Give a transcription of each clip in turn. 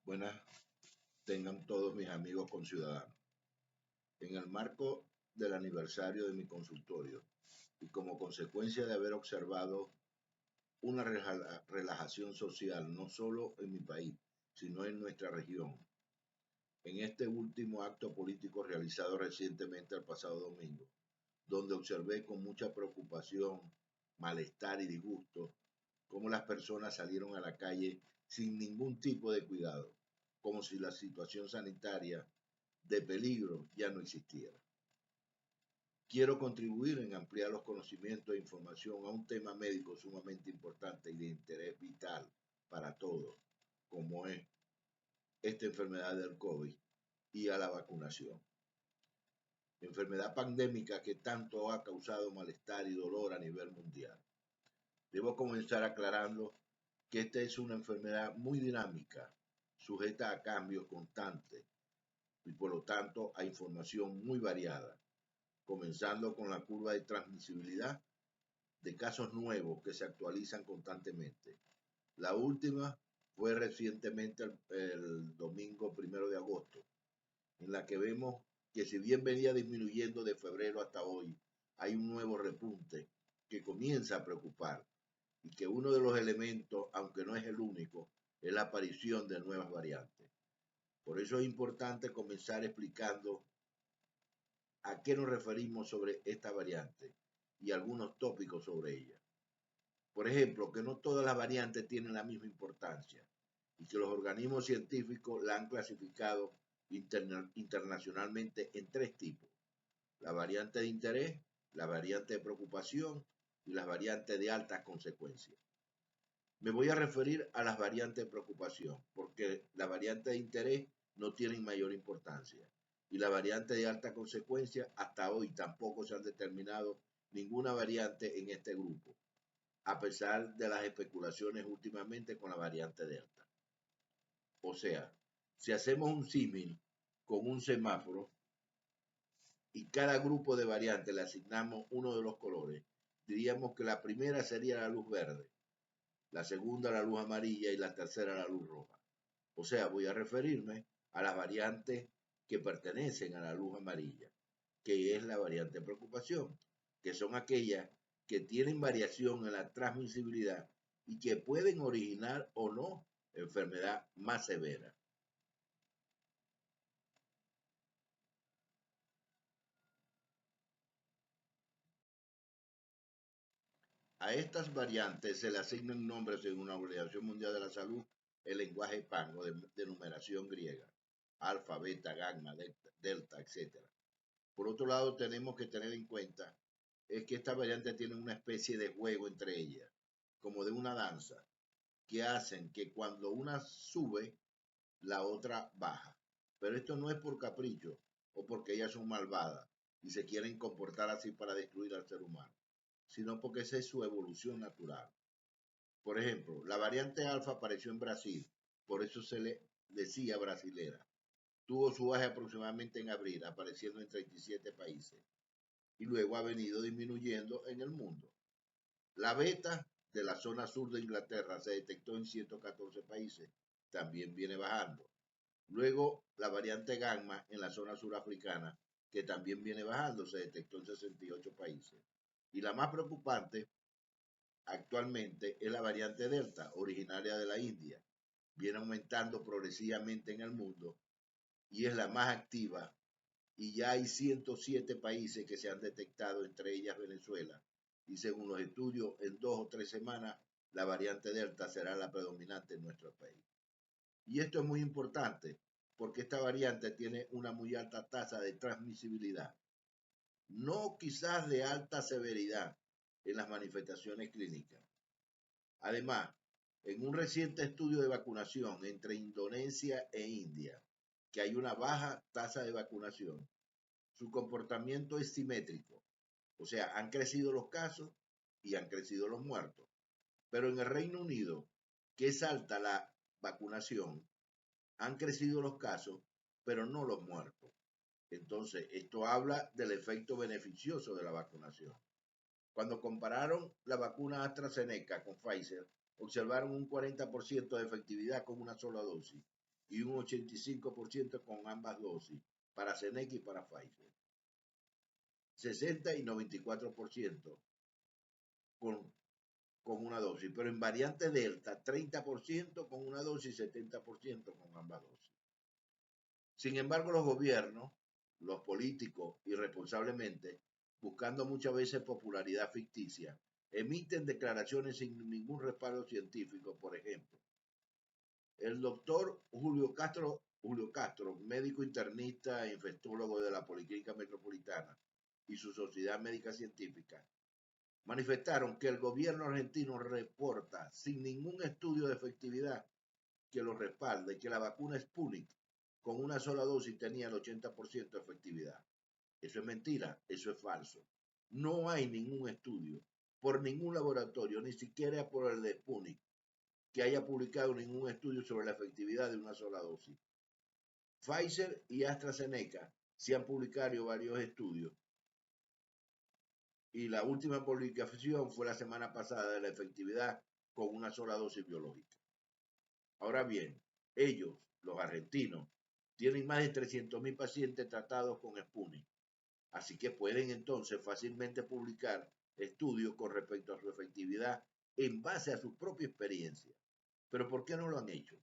Buenas tengan todos mis amigos conciudadanos. En el marco del aniversario de mi consultorio y como consecuencia de haber observado una relajación social no solo en mi país, sino en nuestra región, en este último acto político realizado recientemente el pasado domingo, donde observé con mucha preocupación, malestar y disgusto cómo las personas salieron a la calle sin ningún tipo de cuidado, como si la situación sanitaria de peligro ya no existiera. Quiero contribuir en ampliar los conocimientos e información a un tema médico sumamente importante y de interés vital para todos, como es esta enfermedad del COVID y a la vacunación. Enfermedad pandémica que tanto ha causado malestar y dolor a nivel mundial. Debo comenzar aclarando que esta es una enfermedad muy dinámica, sujeta a cambios constantes y por lo tanto a información muy variada, comenzando con la curva de transmisibilidad de casos nuevos que se actualizan constantemente. La última fue recientemente el domingo 1 de agosto, en la que vemos que si bien venía disminuyendo de febrero hasta hoy, hay un nuevo repunte que comienza a preocupar y que uno de los elementos, aunque no es el único, es la aparición de nuevas variantes. Por eso es importante comenzar explicando a qué nos referimos sobre esta variante y algunos tópicos sobre ella. Por ejemplo, que no todas las variantes tienen la misma importancia y que los organismos científicos la han clasificado internacionalmente en tres tipos: la variante de interés, la variante de preocupación y las variantes de altas consecuencias. Me voy a referir a las variantes de preocupación, porque la variante de interés no tienen mayor importancia y la variante de alta consecuencia hasta hoy tampoco se han determinado ninguna variante en este grupo, a pesar de las especulaciones últimamente con la variante delta. O sea, si hacemos un símil con un semáforo y cada grupo de variantes le asignamos uno de los colores, diríamos que la primera sería la luz verde, la segunda la luz amarilla y la tercera la luz roja. O sea, voy a referirme a las variantes que pertenecen a la luz amarilla, que es la variante de preocupación, que son aquellas que tienen variación en la transmisibilidad y que pueden originar o no enfermedad más severa. A estas variantes se le asignan nombres según la Organización Mundial de la Salud, el lenguaje Pango de numeración griega: alfa, beta, gamma, delta, etc. Por otro lado, tenemos que tener en cuenta es que estas variantes tienen una especie de juego entre ellas, como de una danza, que hacen que cuando una sube, la otra baja. Pero esto no es por capricho o porque ellas son malvadas y se quieren comportar así para destruir al ser humano, sino porque esa es su evolución natural. Por ejemplo, la variante alfa apareció en Brasil, por eso se le decía brasilera. Tuvo su auge aproximadamente en abril, apareciendo en 37 países, y luego ha venido disminuyendo en el mundo. La beta de la zona sur de Inglaterra se detectó en 114 países, también viene bajando. Luego la variante gamma en la zona surafricana, que también viene bajando, se detectó en 68 países. Y la más preocupante actualmente es la variante delta, originaria de la India. Viene aumentando progresivamente en el mundo y es la más activa, y ya hay 107 países que se han detectado, entre ellas Venezuela, y según los estudios, en 2 o 3 semanas la variante delta será la predominante en nuestro país. Y esto es muy importante porque esta variante tiene una muy alta tasa de transmisibilidad, no quizás de alta severidad en las manifestaciones clínicas. Además, en un reciente estudio de vacunación entre Indonesia e India, que hay una baja tasa de vacunación, su comportamiento es simétrico. O sea, han crecido los casos y han crecido los muertos. Pero en el Reino Unido, que es alta la vacunación, han crecido los casos, pero no los muertos. Entonces, esto habla del efecto beneficioso de la vacunación. Cuando compararon la vacuna AstraZeneca con Pfizer, observaron un 40% de efectividad con una sola dosis y un 85% con ambas dosis, para AstraZeneca y para Pfizer. 60 y 94% con, con una dosis, pero en variante Delta, 30% con una dosis y 70% con ambas dosis. Sin embargo, los gobiernos, los políticos, irresponsablemente, buscando muchas veces popularidad ficticia, emiten declaraciones sin ningún respaldo científico. Por ejemplo, el doctor Julio Castro, médico internista e infectólogo de la Policlínica Metropolitana y su Sociedad Médica Científica, manifestaron que el gobierno argentino reporta sin ningún estudio de efectividad que lo respalde que la vacuna Sputnik con una sola dosis tenía el 80% de efectividad. Eso es mentira, eso es falso. No hay ningún estudio por ningún laboratorio, ni siquiera por el de Sputnik, que haya publicado ningún estudio sobre la efectividad de una sola dosis. Pfizer y AstraZeneca se han publicado varios estudios y la última publicación fue la semana pasada de la efectividad con una sola dosis biológica. Ahora bien, ellos, los argentinos, tienen más de 300.000 pacientes tratados con Sputnik, así que pueden entonces fácilmente publicar estudios con respecto a su efectividad en base a su propia experiencia. Pero ¿por qué no lo han hecho?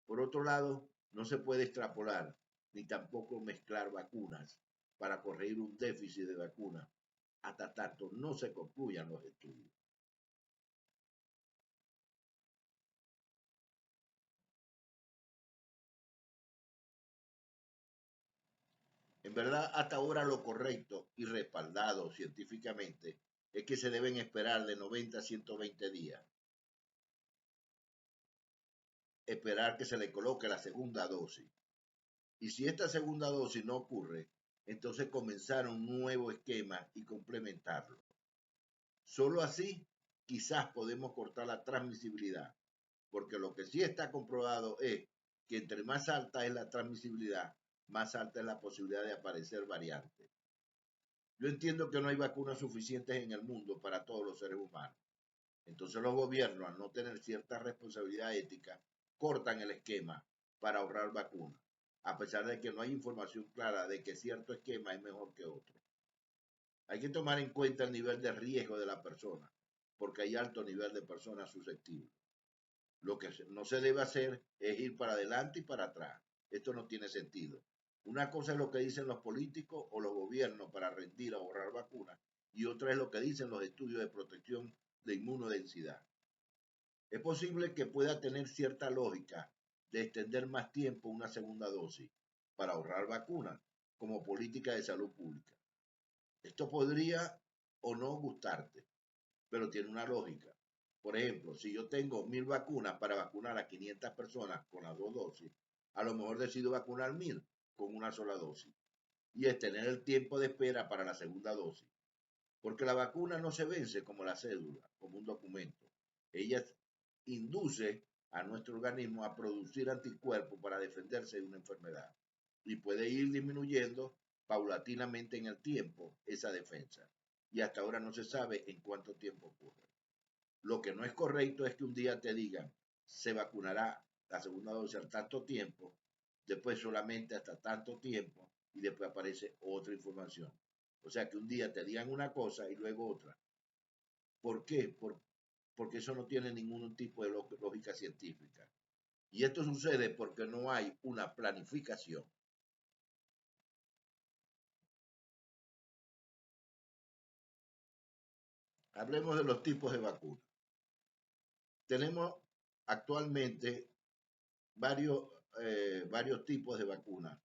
Por otro lado, no se puede extrapolar ni tampoco mezclar vacunas para corregir un déficit de vacunas hasta tanto no se concluyan los estudios. En verdad, hasta ahora lo correcto y respaldado científicamente es que se deben esperar de 90 a 120 días, esperar que se le coloque la segunda dosis. Y si esta segunda dosis no ocurre, entonces comenzar un nuevo esquema y complementarlo. Solo así quizás podemos cortar la transmisibilidad, porque lo que sí está comprobado es que entre más alta es la transmisibilidad, más alta es la posibilidad de aparecer variantes. Yo entiendo que no hay vacunas suficientes en el mundo para todos los seres humanos. Entonces los gobiernos, al no tener cierta responsabilidad ética, cortan el esquema para ahorrar vacunas, a pesar de que no hay información clara de que cierto esquema es mejor que otro. Hay que tomar en cuenta el nivel de riesgo de la persona, porque hay alto nivel de personas susceptibles. Lo que no se debe hacer es ir para adelante y para atrás. Esto no tiene sentido. Una cosa es lo que dicen los políticos o los gobiernos para rendir o ahorrar vacunas, y otra es lo que dicen los estudios de protección de inmunodensidad. Es posible que pueda tener cierta lógica de extender más tiempo una segunda dosis para ahorrar vacunas como política de salud pública. Esto podría o no gustarte, pero tiene una lógica. Por ejemplo, si yo tengo 1.000 vacunas para vacunar a 500 personas con las dos dosis, a lo mejor decido vacunar 1.000 con una sola dosis y es tener el tiempo de espera para la segunda dosis. Porque la vacuna no se vence como la cédula, como un documento. Ella induce a nuestro organismo a producir anticuerpos para defenderse de una enfermedad y puede ir disminuyendo paulatinamente en el tiempo esa defensa. Y hasta ahora no se sabe en cuánto tiempo ocurre. Lo que no es correcto es que un día te digan se vacunará la segunda dosis al tanto tiempo, después solamente hasta tanto tiempo y después aparece otra información. O sea que un día te digan una cosa y luego otra. ¿Por qué? Porque eso no tiene ningún tipo de lógica científica. Y esto sucede porque no hay una planificación. Hablemos de los tipos de vacunas. Tenemos actualmente varios, varios tipos de vacunas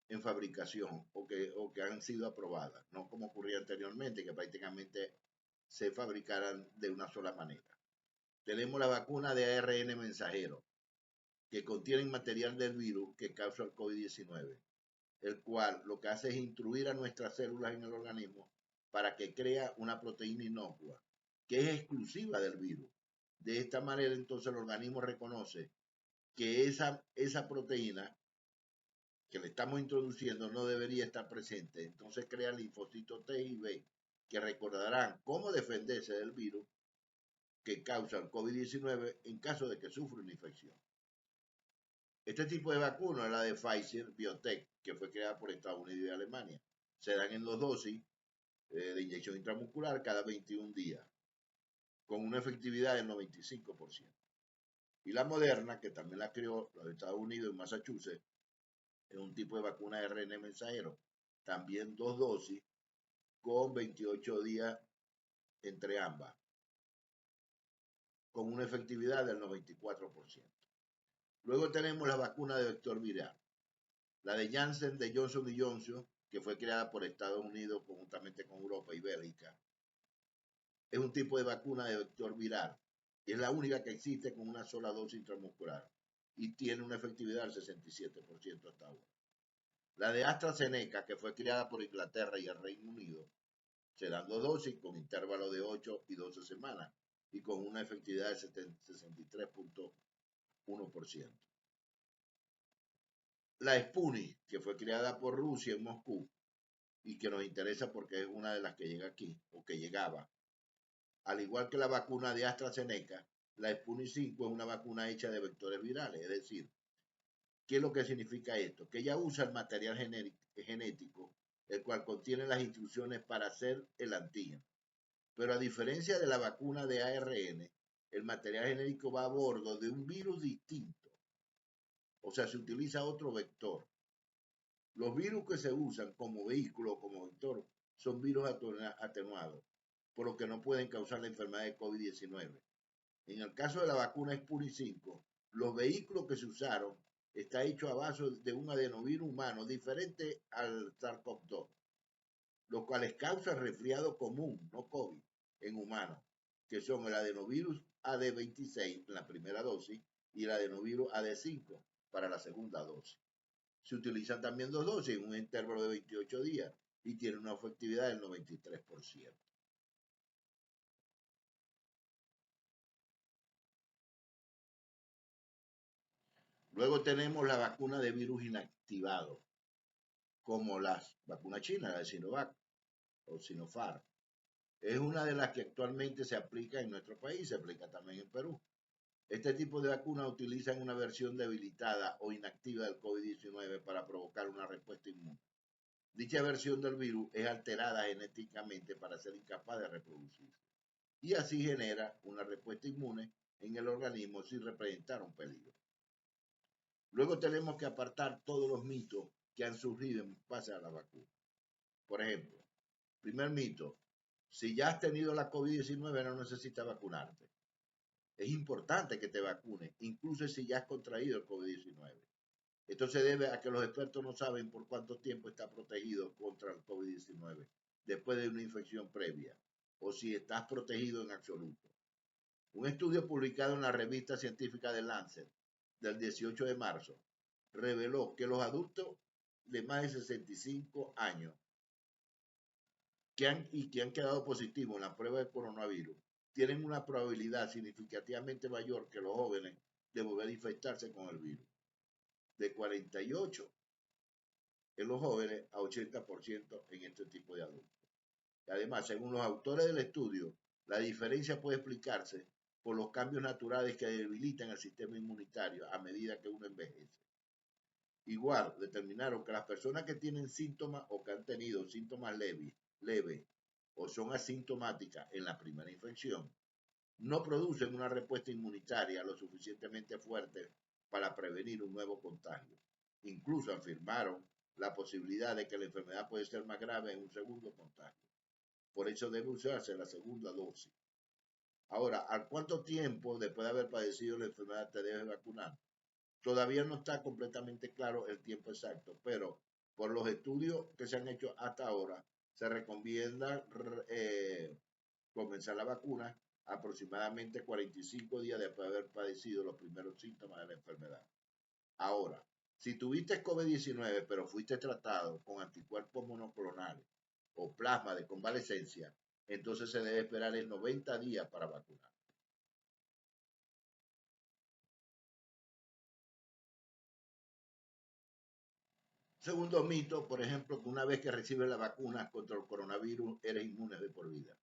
en fabricación o que han sido aprobadas, no como ocurría anteriormente, que prácticamente se fabricaran de una sola manera. Tenemos la vacuna de ARN mensajero, que contiene material del virus que causa el COVID-19, el cual lo que hace es instruir a nuestras células en el organismo para que crea una proteína inocua, que es exclusiva del virus. De esta manera, entonces, el organismo reconoce que esa proteína que le estamos introduciendo no debería estar presente. Entonces crea linfocitos T y B que recordarán cómo defenderse del virus que causa el COVID-19 en caso de que sufra una infección. Este tipo de vacuna es la de Pfizer Biotech, que fue creada por Estados Unidos y Alemania. Se dan en 2 dosis de inyección intramuscular cada 21 días, con una efectividad del 95%. Y la Moderna, que también la creó los Estados Unidos y Massachusetts, es un tipo de vacuna de RNA mensajero, también 2 dosis, con 28 días entre ambas, con una efectividad del 94%. Luego tenemos la vacuna de vector viral, la de Janssen de Johnson Johnson, que fue creada por Estados Unidos conjuntamente con Europa y Bélgica. Es un tipo de vacuna de vector viral y es la única que existe con una sola dosis intramuscular y tiene una efectividad del 67% hasta ahora. La de AstraZeneca, que fue creada por Inglaterra y el Reino Unido, se dan 2 dosis con intervalos de 8 y 12 semanas y con una efectividad del 63.1%. La Sputnik, que fue creada por Rusia en Moscú y que nos interesa porque es una de las que llega aquí o que llegaba. Al igual que la vacuna de AstraZeneca, la Sputnik 5 es una vacuna hecha de vectores virales, es decir, ¿qué es lo que significa esto? Que ella usa el material genético, el cual contiene las instrucciones para hacer el antígeno. Pero a diferencia de la vacuna de ARN, el material genético va a bordo de un virus distinto. O sea, se utiliza otro vector. Los virus que se usan como vehículo o como vector son virus atenuados, por lo que no pueden causar la enfermedad de COVID-19. En el caso de la vacuna Sputnik 5, los vehículos que se usaron está hecho a base de un adenovirus humano diferente al SARS-CoV-2, los cuales causan resfriado común, no COVID, en humanos, que son el adenovirus AD26 en la primera dosis y el adenovirus AD5 para la segunda dosis. Se utilizan también 2 dosis en un intervalo de 28 días y tienen una efectividad del 93%. Luego tenemos la vacuna de virus inactivado, como las vacunas chinas, la de Sinovac o Sinopharm. Es una de las que actualmente se aplica en nuestro país, se aplica también en Perú. Este tipo de vacunas utilizan una versión debilitada o inactiva del COVID-19 para provocar una respuesta inmune. Dicha versión del virus es alterada genéticamente para ser incapaz de reproducirse y así genera una respuesta inmune en el organismo sin representar un peligro. Luego tenemos que apartar todos los mitos que han surgido en base a la vacuna. Por ejemplo, primer mito, si ya has tenido la COVID-19 no necesitas vacunarte. Es importante que te vacunes, incluso si ya has contraído el COVID-19. Esto se debe a que los expertos no saben por cuánto tiempo está protegido contra el COVID-19 después de una infección previa o si estás protegido en absoluto. Un estudio publicado en la revista científica de Lancet del 18 de marzo reveló que los adultos de más de 65 años que han quedado positivos en la prueba de coronavirus tienen una probabilidad significativamente mayor que los jóvenes de volver a infectarse con el virus. De 48 en los jóvenes a 80% en este tipo de adultos. Y además, según los autores del estudio, la diferencia puede explicarse por los cambios naturales que debilitan el sistema inmunitario a medida que uno envejece. Igual, determinaron que las personas que tienen síntomas o que han tenido síntomas leves o son asintomáticas en la primera infección, no producen una respuesta inmunitaria lo suficientemente fuerte para prevenir un nuevo contagio. Incluso afirmaron la posibilidad de que la enfermedad puede ser más grave en un segundo contagio. Por eso debe usarse la segunda dosis. Ahora, ¿a cuánto tiempo después de haber padecido la enfermedad te debes vacunar? Todavía no está completamente claro el tiempo exacto, pero por los estudios que se han hecho hasta ahora, se recomienda comenzar la vacuna aproximadamente 45 días después de haber padecido los primeros síntomas de la enfermedad. Ahora, si tuviste COVID-19 pero fuiste tratado con anticuerpos monoclonales o plasma de convalescencia, entonces se debe esperar en 90 días para vacunar. Segundo mito, por ejemplo, que una vez que recibes la vacuna contra el coronavirus eres inmune de por vida.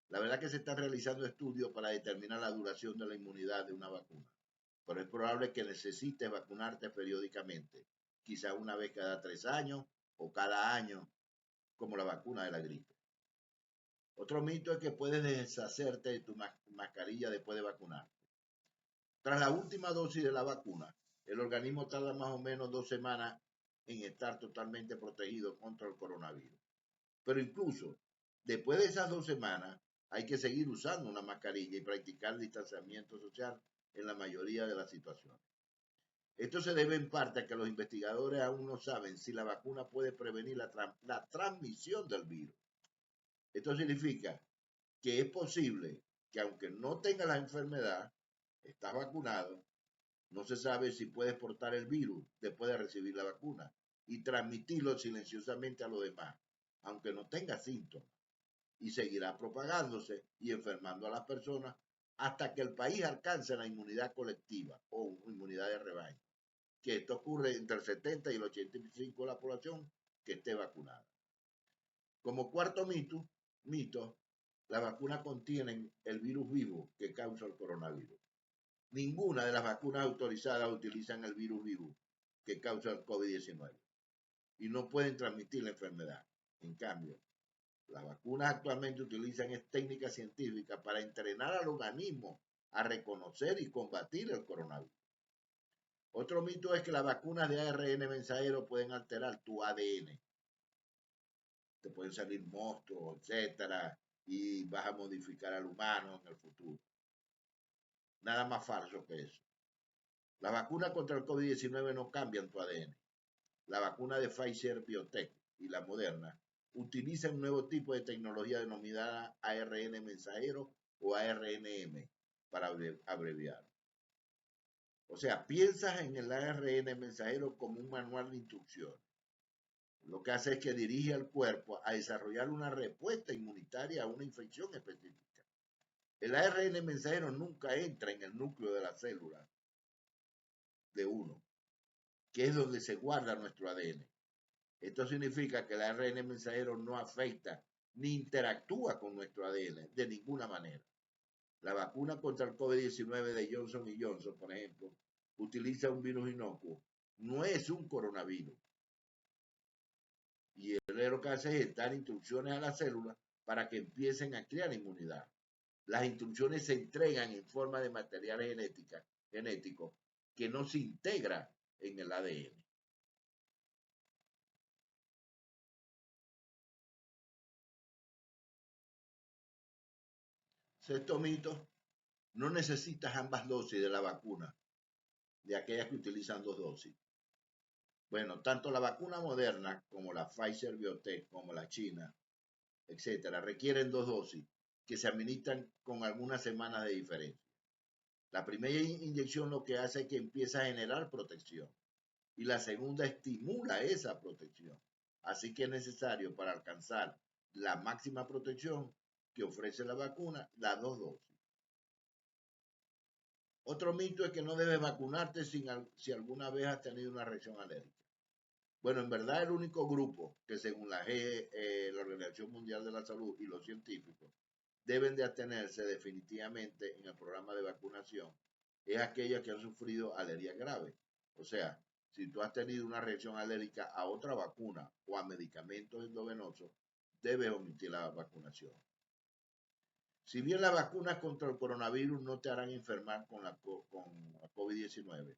La verdad es que se están realizando estudios para determinar la duración de la inmunidad de una vacuna. pero es probable que necesites vacunarte periódicamente, quizás una vez cada 3 años o cada año, como la vacuna de la gripe. Otro mito es que puedes deshacerte de tu mascarilla después de vacunarte. Tras la última dosis de la vacuna, el organismo tarda más o menos 2 semanas en estar totalmente protegido contra el coronavirus. Pero incluso después de esas 2 semanas, hay que seguir usando una mascarilla y practicar distanciamiento social en la mayoría de las situaciones. Esto se debe en parte a que los investigadores aún no saben si la vacuna puede prevenir la transmisión del virus. Esto significa que es posible que aunque no tengas la enfermedad, estás vacunado, no se sabe si puedes portar el virus después de recibir la vacuna y transmitirlo silenciosamente a los demás, aunque no tenga síntomas, y seguirá propagándose y enfermando a las personas hasta que el país alcance la inmunidad colectiva o inmunidad de rebaño, que esto ocurre entre el 70 y el 85% de la población que esté vacunada. Como cuarto mito, las vacunas contienen el virus vivo que causa el coronavirus. Ninguna de las vacunas autorizadas utilizan el virus vivo que causa el COVID-19 y no pueden transmitir la enfermedad. En cambio, las vacunas actualmente utilizan técnicas científicas para entrenar al organismo a reconocer y combatir el coronavirus. Otro mito es que las vacunas de ARN mensajero pueden alterar tu ADN. Te pueden salir monstruos, etcétera, y vas a modificar al humano en el futuro. Nada más falso que eso. Las vacunas contra el COVID-19 no cambian tu ADN. La vacuna de Pfizer Biotech y la Moderna utilizan un nuevo tipo de tecnología denominada ARN mensajero o ARNM para abreviar. O sea, piensas en el ARN mensajero como un manual de instrucciones. Lo que hace es que dirige al cuerpo a desarrollar una respuesta inmunitaria a una infección específica. El ARN mensajero nunca entra en el núcleo de la célula de uno, que es donde se guarda nuestro ADN. Esto significa que el ARN mensajero no afecta ni interactúa con nuestro ADN de ninguna manera. La vacuna contra el COVID-19 de Johnson Johnson, por ejemplo, utiliza un virus inocuo. No es un coronavirus. Y lo que hace es dar instrucciones a las células para que empiecen a crear inmunidad. Las instrucciones se entregan en forma de material genético que no se integra en el ADN. Sexto mito, no necesitas ambas dosis de la vacuna, de aquellas que utilizan 2 dosis. Bueno, tanto la vacuna moderna como la Pfizer Biotech, como la China, etcétera, requieren 2 dosis que se administran con algunas semanas de diferencia. La primera inyección lo que hace es que empieza a generar protección y la segunda estimula esa protección. Así que es necesario para alcanzar la máxima protección que ofrece la vacuna, las 2 dosis. Otro mito es que no debes vacunarte si alguna vez has tenido una reacción alérgica. Bueno, en verdad el único grupo que según la Organización Mundial de la Salud y los científicos deben de atenerse definitivamente en el programa de vacunación es aquellas que han sufrido alergias graves. O sea, si tú has tenido una reacción alérgica a otra vacuna o a medicamentos endovenosos, debes omitir la vacunación. Si bien las vacunas contra el coronavirus no te harán enfermar con la COVID-19,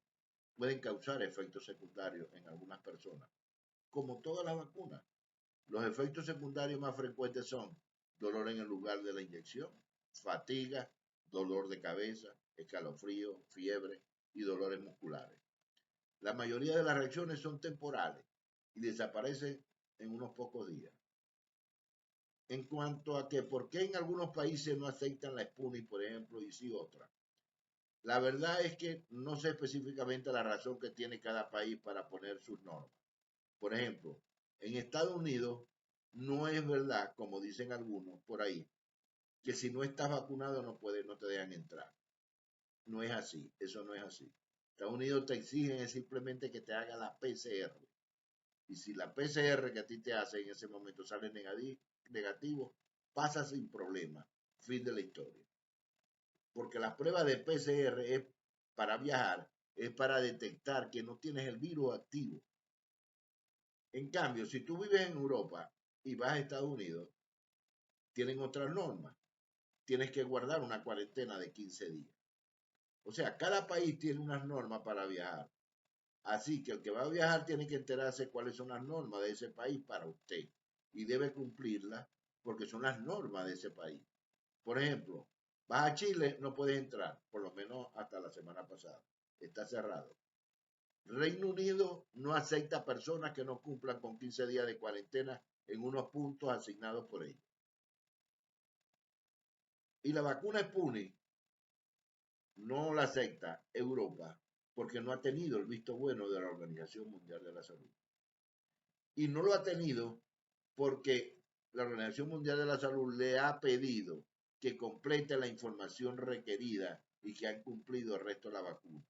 pueden causar efectos secundarios en algunas personas, como todas las vacunas. Los efectos secundarios más frecuentes son dolor en el lugar de la inyección, fatiga, dolor de cabeza, escalofrío, fiebre y dolores musculares. La mayoría de las reacciones son temporales y desaparecen en unos pocos días. En cuanto a que por qué en algunos países no aceptan la Sputnik, por ejemplo, y sí otras. La verdad es que no sé específicamente la razón que tiene cada país para poner sus normas. Por ejemplo, en Estados Unidos no es verdad, como dicen algunos por ahí, que si no estás vacunado no te dejan entrar. No es así, eso no es así. Estados Unidos te exigen es simplemente que te haga la PCR. Y si la PCR que a ti te hace en ese momento sale negativo, pasa sin problema. Fin de la historia. Porque la prueba de PCR es para viajar es para detectar que no tienes el virus activo. En cambio, si tú vives en Europa y vas a Estados Unidos, tienen otras normas. Tienes que guardar una cuarentena de 15 días. O sea, cada país tiene unas normas para viajar. Así que el que va a viajar tiene que enterarse cuáles son las normas de ese país para usted. Y debe cumplirlas porque son las normas de ese país. Por ejemplo, vas a Chile, no puedes entrar, por lo menos hasta la semana pasada. Está cerrado. Reino Unido no acepta personas que no cumplan con 15 días de cuarentena en unos puntos asignados por ellos. Y la vacuna Sputnik no la acepta Europa porque no ha tenido el visto bueno de la Organización Mundial de la Salud. Y no lo ha tenido porque la Organización Mundial de la Salud le ha pedido que complete la información requerida y que han cumplido el resto de la vacuna.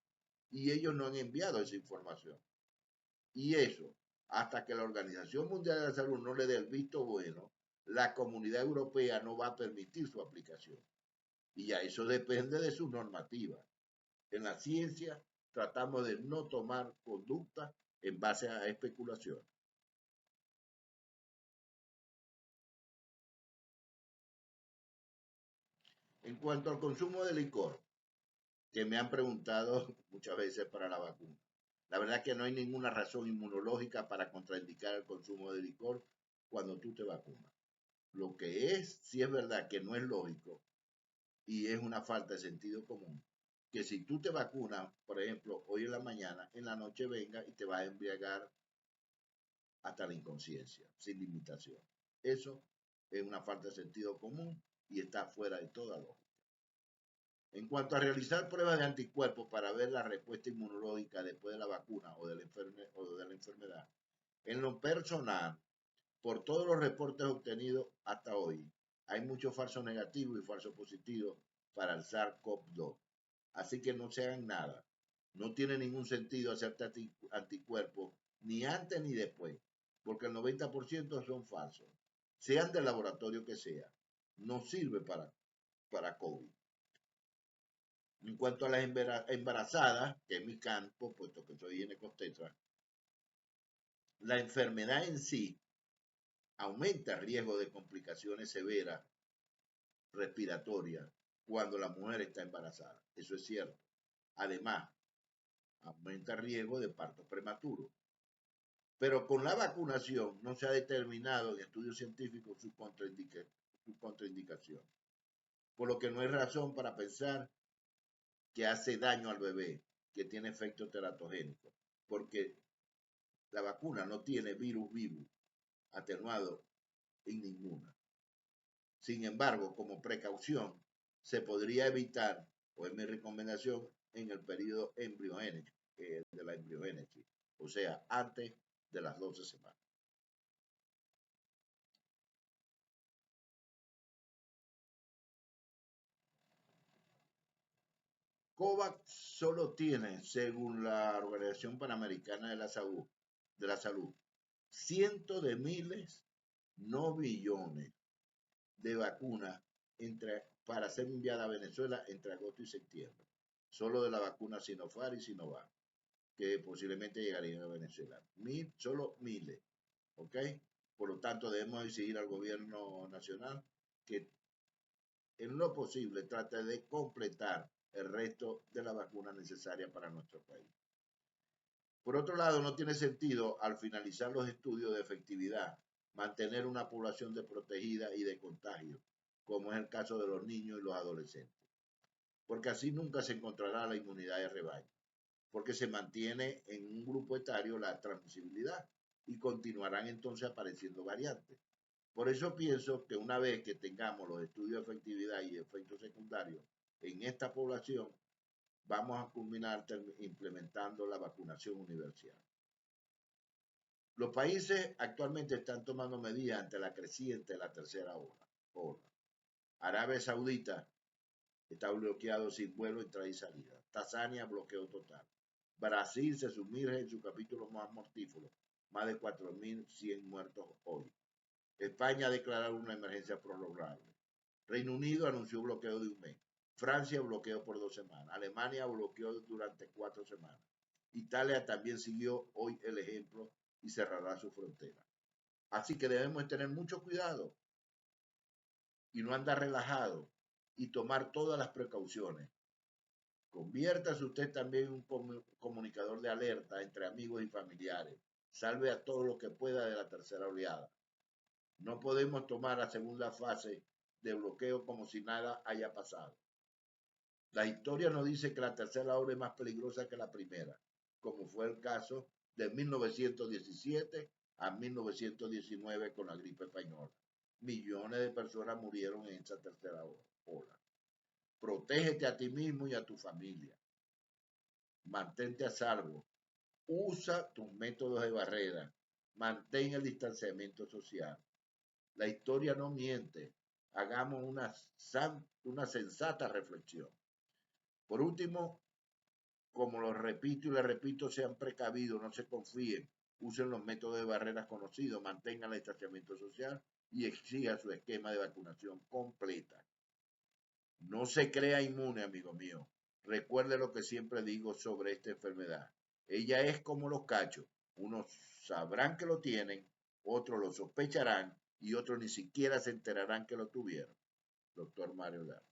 Y ellos no han enviado esa información. Y eso, hasta que la Organización Mundial de la Salud no le dé el visto bueno, la comunidad europea no va a permitir su aplicación. Y ya eso depende de su normativa. En la ciencia tratamos de no tomar conducta en base a especulación. En cuanto al consumo de licor, que me han preguntado muchas veces para la vacuna, la verdad es que no hay ninguna razón inmunológica para contraindicar el consumo de licor cuando tú te vacunas. Lo que es, sí es verdad que no es lógico y es una falta de sentido común, que si tú te vacunas, por ejemplo, hoy en la mañana, en la noche venga y te vas a embriagar hasta la inconsciencia, sin limitación. Eso es una falta de sentido común y está fuera de toda lógica. En cuanto a realizar pruebas de anticuerpos para ver la respuesta inmunológica después de la vacuna o de la enfermedad, en lo personal, por todos los reportes obtenidos hasta hoy, hay muchos falsos negativos y falsos positivos para el SARS-CoV-2. Así que no se hagan nada. No tiene ningún sentido hacerte anticuerpos ni antes ni después, porque el 90% son falsos, sean del laboratorio que sea. No sirve para COVID. En cuanto a las embarazadas, que es mi campo, puesto que soy ginecostetra, la enfermedad en sí aumenta el riesgo de complicaciones severas respiratorias cuando la mujer está embarazada. Eso es cierto. Además, aumenta el riesgo de parto prematuro. Pero con la vacunación no se ha determinado en estudios científicos su contraindicación. Por lo que no hay razón para pensar que hace daño al bebé, que tiene efecto teratogénico, porque la vacuna no tiene virus vivo atenuado en ninguna. Sin embargo, como precaución, se podría evitar, o es mi recomendación, en el periodo embriogénico, de la embriogénesis, o sea, antes de las 12 semanas. COVAX solo tiene, según la Organización Panamericana de la Salud, cientos de miles, no billones, de vacunas para ser enviada a Venezuela entre agosto y septiembre. Solo de la vacuna Sinopharm y Sinovac, que posiblemente llegarían a Venezuela. Solo miles, ¿ok? Por lo tanto, debemos exigir al gobierno nacional que en lo posible trate de completar el resto de la vacuna necesaria para nuestro país. Por otro lado, no tiene sentido, al finalizar los estudios de efectividad, mantener una población desprotegida y de contagio, como es el caso de los niños y los adolescentes, porque así nunca se encontrará la inmunidad de rebaño, porque se mantiene en un grupo etario la transmisibilidad y continuarán entonces apareciendo variantes. Por eso pienso que una vez que tengamos los estudios de efectividad y efectos secundarios en esta población, vamos a culminar implementando la vacunación universal. Los países actualmente están tomando medidas ante la creciente de la tercera ola. Arabia Saudita está bloqueado sin vuelo, entrada y salida. Tanzania, bloqueo total. Brasil se sumerge en su capítulo más mortífero, más de 4.100 muertos hoy. España ha declarado una emergencia prorrogable. Reino Unido anunció bloqueo de un mes. Francia bloqueó por 2 semanas. Alemania bloqueó durante 4 semanas. Italia también siguió hoy el ejemplo y cerrará su frontera. Así que debemos tener mucho cuidado y no andar relajado y tomar todas las precauciones. Conviértase usted también en un comunicador de alerta entre amigos y familiares. Salve a todo lo que pueda de la tercera oleada. No podemos tomar la segunda fase de bloqueo como si nada haya pasado. La historia nos dice que la tercera ola es más peligrosa que la primera, como fue el caso de 1917 a 1919 con la gripe española. Millones de personas murieron en esa tercera ola. Protégete a ti mismo y a tu familia. Mantente a salvo. Usa tus métodos de barrera. Mantén el distanciamiento social. La historia no miente. Hagamos una sensata reflexión. Por último, como lo repito y le repito, sean precavidos, no se confíen, usen los métodos de barreras conocidos, mantengan el distanciamiento social y exijan su esquema de vacunación completa. No se crea inmune, amigo mío. Recuerde lo que siempre digo sobre esta enfermedad. Ella es como los cachos. Unos sabrán que lo tienen, otros lo sospecharán y otros ni siquiera se enterarán que lo tuvieron. Doctor Mario Lara.